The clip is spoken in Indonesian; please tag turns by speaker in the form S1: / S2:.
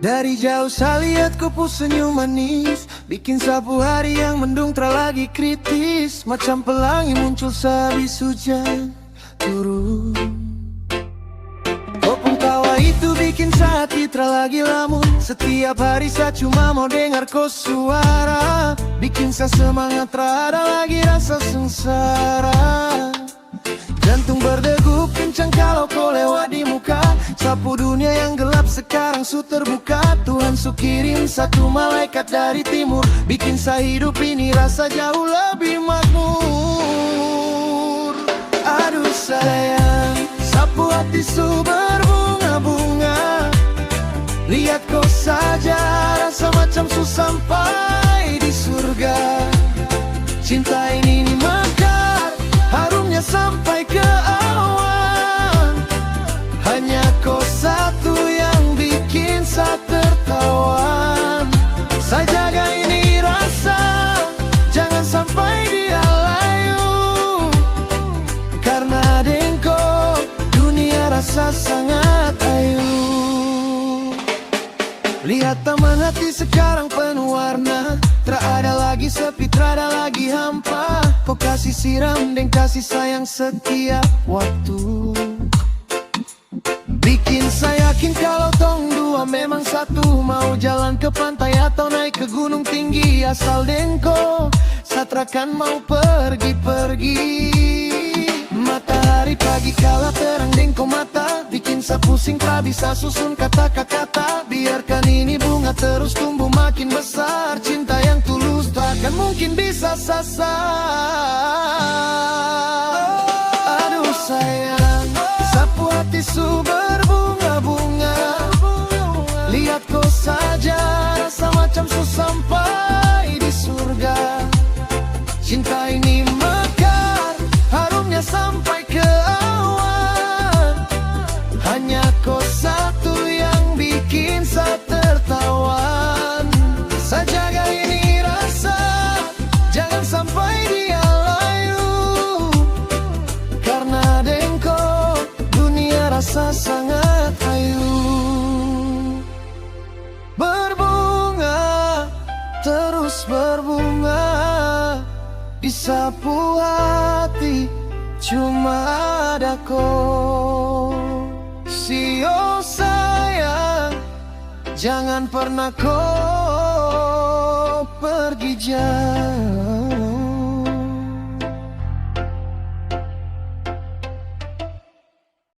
S1: Dari jauh saya lihat kupu senyum manis, bikin sapu hari yang mendung lagi kritis. Macam pelangi muncul sehabis hujan turun. Kopong tawa itu bikin hati lagi lamun. Setiap hari saya cuma mau dengar kau suara, bikin saya semangat ada lagi rasa sengsara. Jantung berdegup kencang kalau kau lewat di muka. Sapu dunia yang gelap sekarang su terbuka. Tuhan su kirim satu malaikat dari timur, bikin saya hidup ini rasa jauh lebih makmur. Aduh sayang, sapu hati su berbunga-bunga. Lihat kau saja, rasa macam su sampai di surga. Cinta ini mekar, harumnya sampai ke awan. Hanya kau satu yang bikin saya tertawan. Saya jaga ini rasa, jangan sampai dia layu. Karena dengko, dunia rasa sangat ayu. Lihat taman hati sekarang penuh warna. Tak ada lagi sepi, tak ada lagi hampa. Kau kasih siram dan kasih sayang setiap waktu. Bikin saya yakin kalau tong dua memang satu. Mau jalan ke pantai atau naik ke gunung tinggi, asal dengko satrakan mau pergi-pergi. Matahari pagi kala terang dengko mata, bikin saya pusing tak bisa susun kata-kata. Biarkan ini bunga terus tumbuh makin besar. Cinta yang tulus takkan mungkin bisa sasar. Aduh sayang, sapu hati su berbunga-bunga. Lihat kau saja, rasa macam su sampai di surga. Cinta ini mekar, harumnya sampai ke awan. Hanya kau satu yang bikin saya tertawan. Saya jaga ini rasa, jangan sampai dia layu. Karena dengko, dunia rasa sangat ayu. Berbunga, terus berbunga. Di sapu hati cuma ada kau. Sio sayang, jangan pernah kau pergi jauh.